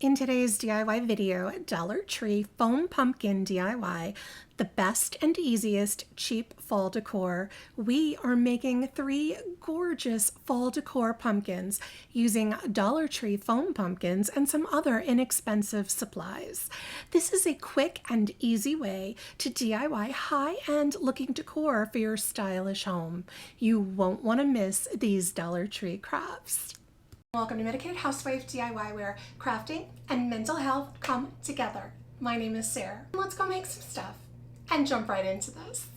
In today's DIY video, Dollar Tree Foam Pumpkin DIY, the best and easiest cheap fall decor, we are making 3 gorgeous fall decor pumpkins using Dollar Tree foam pumpkins and some other inexpensive supplies. This is a quick and easy way to DIY high-end looking decor for your stylish home. You won't want to miss these Dollar Tree crafts. Welcome to Medicated Housewife DIY, where crafting and mental health come together. My name is Sarah. Let's go make some stuff and jump right into this.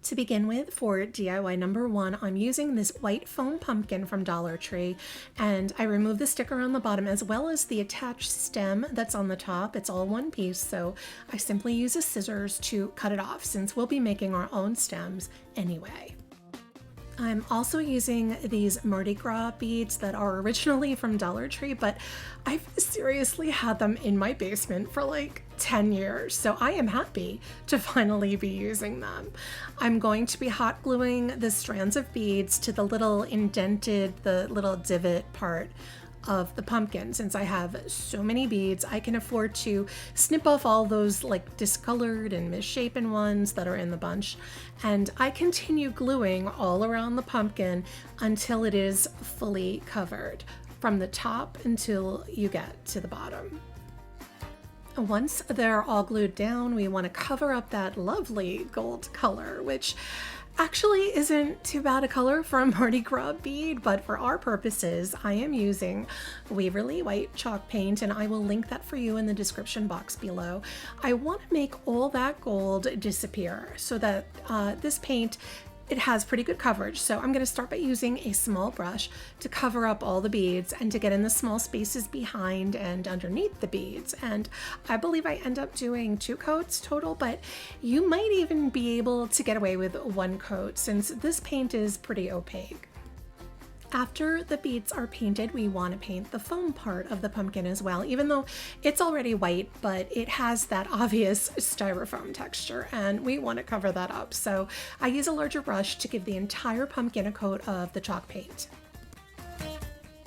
To begin with, for DIY number 1, I'm using this white foam pumpkin from Dollar Tree, and I removed the sticker on the bottom as well as the attached stem that's on the top. It's all one piece, so I simply use a scissors to cut it off since we'll be making our own stems anyway. I'm also using these Mardi Gras beads that are originally from Dollar Tree, but I've seriously had them in my basement for like 10 years, so I am happy to finally be using them. I'm going to be hot gluing the strands of beads to the little indented, the little divot part of the pumpkin. Since I have so many beads, I can afford to snip off all those like discolored and misshapen ones that are in the bunch, and I continue gluing all around the pumpkin until it is fully covered from the top until you get to the bottom. Once they're all glued down, we want to cover up that lovely gold color, which actually isn't too bad a color for a Mardi Gras bead, but for our purposes, I am using Waverly White chalk paint, and I will link that for you in the description box below. I want to make all that gold disappear so that this paint, it has pretty good coverage. So I'm going to start by using a small brush to cover up all the beads and to get in the small spaces behind and underneath the beads. And I believe I end up doing 2 coats total, but you might even be able to get away with 1 coat since this paint is pretty opaque. After the beads are painted, we want to paint the foam part of the pumpkin as well, even though it's already white, but it has that obvious styrofoam texture and we want to cover that up. So I use a larger brush to give the entire pumpkin a coat of the chalk paint.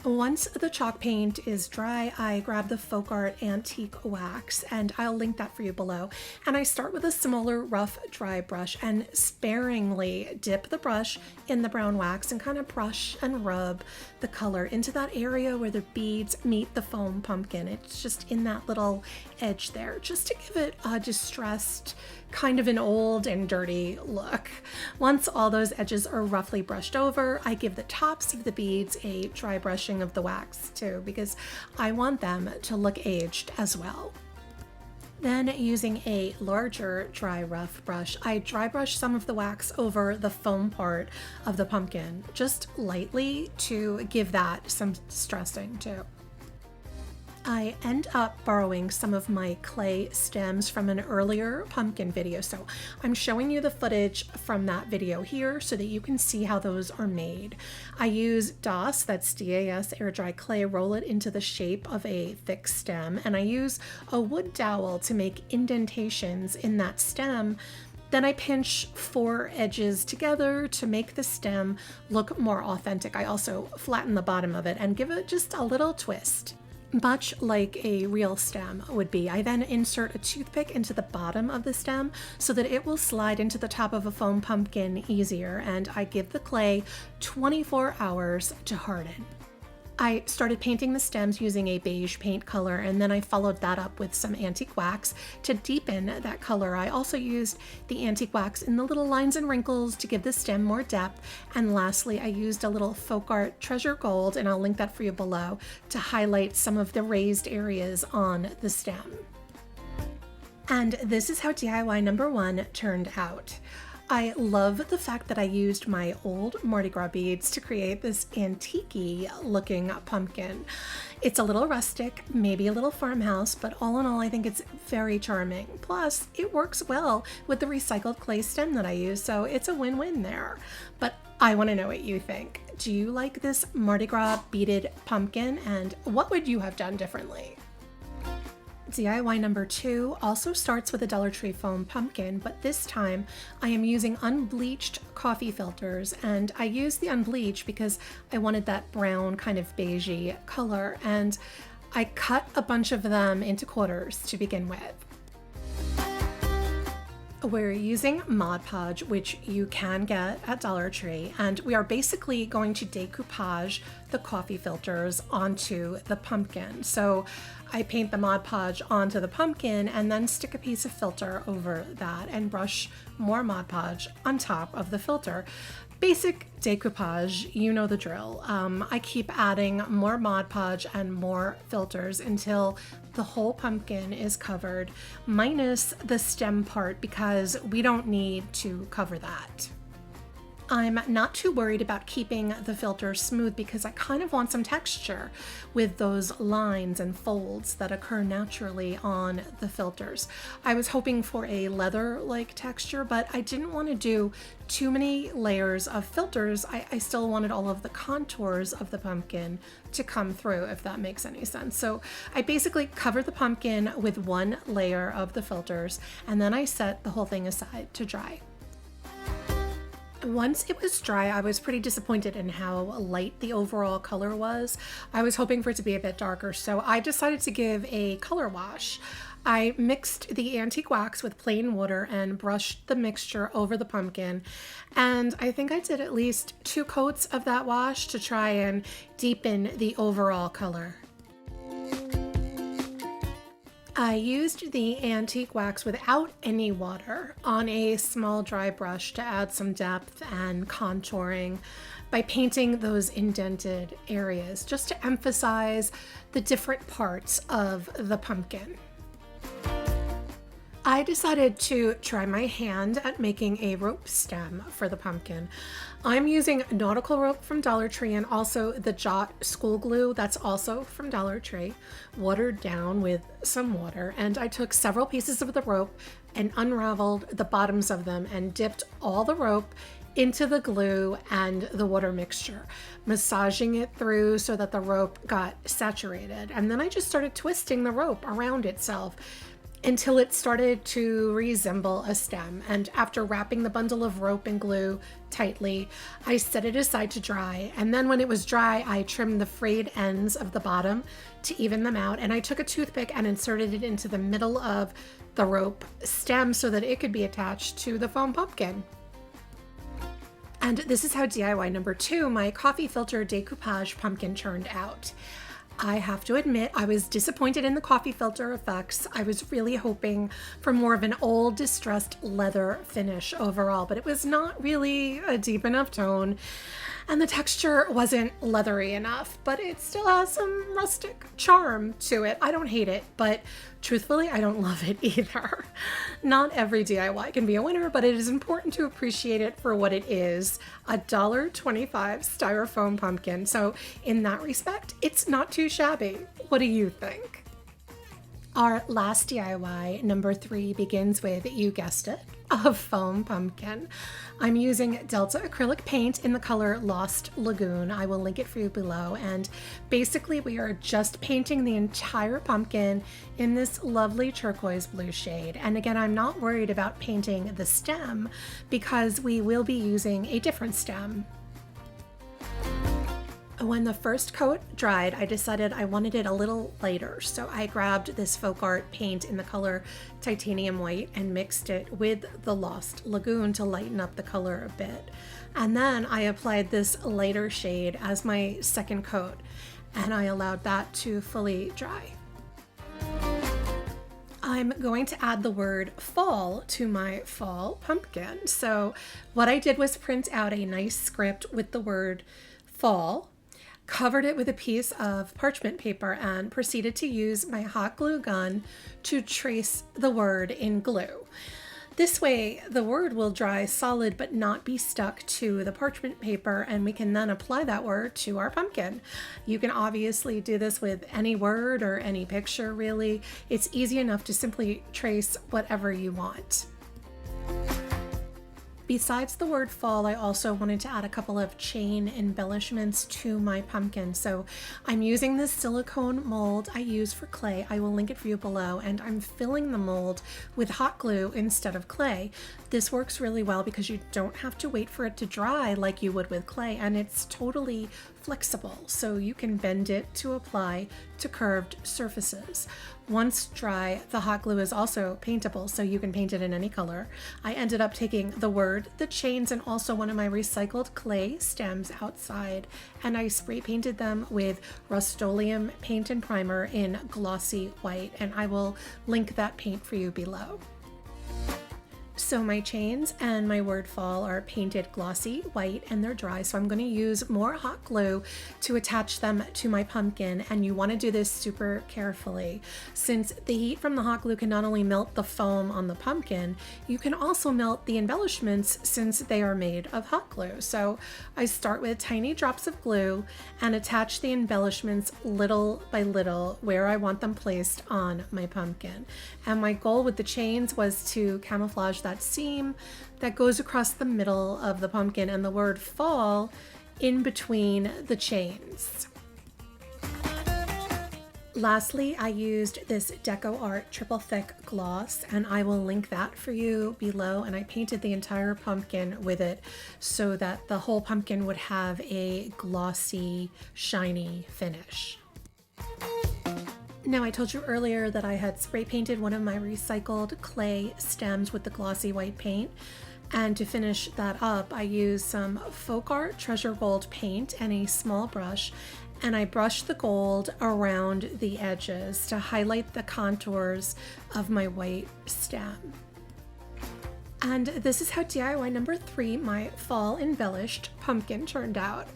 Once the chalk paint is dry, I grab the Folk Art Antique Wax, and I'll link that for you below. And I start with a smaller, rough, dry brush and sparingly dip the brush in the brown wax and kind of brush and rub the color into that area where the beads meet the foam pumpkin. It's just in that little edge there, just to give it a distressed, kind of an old and dirty look. Once all those edges are roughly brushed over, I give the tops of the beads a dry brushing of the wax too, because I want them to look aged as well. Then, using a larger dry rough brush, I dry brush some of the wax over the foam part of the pumpkin, just lightly to give that some distressing too. I end up borrowing some of my clay stems from an earlier pumpkin video, so I'm showing you the footage from that video here so that you can see how those are made. I use DAS, that's DAS air dry clay, roll it into the shape of a thick stem, and I use a wood dowel to make indentations in that stem. Then I pinch 4 edges together to make the stem look more authentic. I also flatten the bottom of it and give it just a little twist, much like a real stem would be. I then insert a toothpick into the bottom of the stem so that it will slide into the top of a foam pumpkin easier, and I give the clay 24 hours to harden. I started painting the stems using a beige paint color, and then I followed that up with some antique wax to deepen that color. I also used the antique wax in the little lines and wrinkles to give the stem more depth. And lastly, I used a little Folk Art Treasure Gold, and I'll link that for you below, to highlight some of the raised areas on the stem. And this is how DIY number 1 turned out. I love the fact that I used my old Mardi Gras beads to create this antique-y looking pumpkin. It's a little rustic, maybe a little farmhouse, but all in all, I think it's very charming. Plus, it works well with the recycled clay stem that I use, so it's a win-win there. But I want to know what you think. Do you like this Mardi Gras beaded pumpkin, and what would you have done differently? DIY number 2 also starts with a Dollar Tree foam pumpkin, but this time I am using unbleached coffee filters, and I used the unbleached because I wanted that brown kind of beigey color, and I cut a bunch of them into quarters to begin with. We're using Mod Podge, which you can get at Dollar Tree, and we are basically going to decoupage the coffee filters onto the pumpkin. So I paint the Mod Podge onto the pumpkin and then stick a piece of filter over that and brush more Mod Podge on top of the filter. Basic decoupage, you know the drill. I keep adding more Mod Podge and more filters until the whole pumpkin is covered, minus the stem part because we don't need to cover that. I'm not too worried about keeping the filter smooth because I kind of want some texture with those lines and folds that occur naturally on the filters. I was hoping for a leather-like texture, but I didn't want to do too many layers of filters. I still wanted all of the contours of the pumpkin to come through, if that makes any sense. So I basically covered the pumpkin with one layer of the filters, and then I set the whole thing aside to dry. Once it was dry, I was pretty disappointed in how light the overall color was. I was hoping for it to be a bit darker, so I decided to give a color wash. I mixed the antique wax with plain water and brushed the mixture over the pumpkin, and I think I did at least 2 coats of that wash to try and deepen the overall color. I used the antique wax without any water on a small dry brush to add some depth and contouring by painting those indented areas, just to emphasize the different parts of the pumpkin. I decided to try my hand at making a rope stem for the pumpkin. I'm using Nautical rope from Dollar Tree and also the Jot school glue that's also from Dollar Tree, watered down with some water, and I took several pieces of the rope and unraveled the bottoms of them and dipped all the rope into the glue and the water mixture, massaging it through so that the rope got saturated. And then I just started twisting the rope around itself until it started to resemble a stem. And after wrapping the bundle of rope and glue tightly, I set it aside to dry. And then when it was dry, I trimmed the frayed ends of the bottom to even them out. And I took a toothpick and inserted it into the middle of the rope stem so that it could be attached to the foam pumpkin. And this is how DIY number 2, my coffee filter decoupage pumpkin, turned out. I have to admit, I was disappointed in the coffee filter effects. I was really hoping for more of an old, distressed leather finish overall, but it was not really a deep enough tone, and the texture wasn't leathery enough, but it still has some rustic charm to it. I don't hate it, but truthfully, I don't love it either. Not every DIY can be a winner, but it is important to appreciate it for what it is, a $1.25 styrofoam pumpkin. So in that respect, it's not too shabby. What do you think? Our last DIY, number 3, begins with, you guessed it, a foam pumpkin. I'm using Delta acrylic paint in the color Lost Lagoon. I will link it for you below. And basically we are just painting the entire pumpkin in this lovely turquoise blue shade. And again, I'm not worried about painting the stem because we will be using a different stem. When the first coat dried, I decided I wanted it a little lighter, so I grabbed this folk art paint in the color Titanium White and mixed it with the Lost Lagoon to lighten up the color a bit. And then I applied this lighter shade as my second coat, and I allowed that to fully dry. I'm going to add the word fall to my fall pumpkin. So what I did was print out a nice script with the word fall, covered it with a piece of parchment paper, and proceeded to use my hot glue gun to trace the word in glue. This way, the word will dry solid but not be stuck to the parchment paper, and we can then apply that word to our pumpkin. You can obviously do this with any word or any picture, really. It's easy enough to simply trace whatever you want. Besides the word fall, I also wanted to add a couple of chain embellishments to my pumpkin. So I'm using this silicone mold I use for clay. I will link it for you below, and I'm filling the mold with hot glue instead of clay. This works really well because you don't have to wait for it to dry like you would with clay, and it's totally flexible, so you can bend it to apply to curved surfaces. Once dry, the hot glue is also paintable, so you can paint it in any color. I ended up taking the word, the chains, and also one of my recycled clay stems outside, and I spray painted them with Rust-Oleum paint and primer in glossy white, and I will link that paint for you below. So my chains and my word fall are painted glossy white and they're dry, so I'm going to use more hot glue to attach them to my pumpkin, and you want to do this super carefully since the heat from the hot glue can not only melt the foam on the pumpkin, you can also melt the embellishments since they are made of hot glue. So I start with tiny drops of glue and attach the embellishments little by little where I want them placed on my pumpkin. And my goal with the chains was to camouflage that seam that goes across the middle of the pumpkin and the word fall in between the chains. Lastly, I used this Deco Art triple thick gloss, and I will link that for you below, and I painted the entire pumpkin with it so that the whole pumpkin would have a glossy, shiny finish. Now, I told you earlier that I had spray painted one of my recycled clay stems with the glossy white paint, and to finish that up, I used some Folk Art Treasure Gold paint and a small brush, and I brushed the gold around the edges to highlight the contours of my white stem. And this is how DIY number 3, my fall embellished pumpkin, turned out.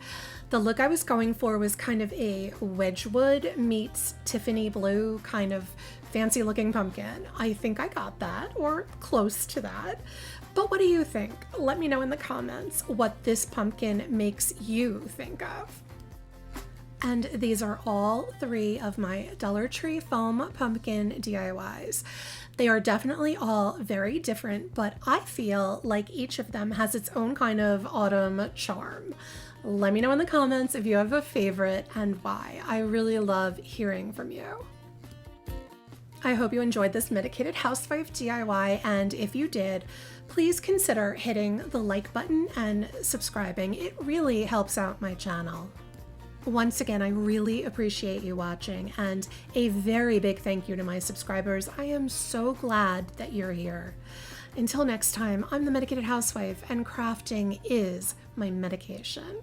The look I was going for was kind of a Wedgwood meets Tiffany blue kind of fancy looking pumpkin. I think I got that, or close to that. But what do you think? Let me know in the comments what this pumpkin makes you think of. And these are all 3 of my Dollar Tree foam pumpkin DIYs. They are definitely all very different, but I feel like each of them has its own kind of autumn charm. Let me know in the comments if you have a favorite and why. I really love hearing from you. I hope you enjoyed this Medicated Housewife DIY, and if you did, please consider hitting the like button and subscribing. It really helps out my channel. Once again, I really appreciate you watching, and a very big thank you to my subscribers. I am so glad that you're here. Until next time, I'm the Medicated Housewife, and crafting is my medication.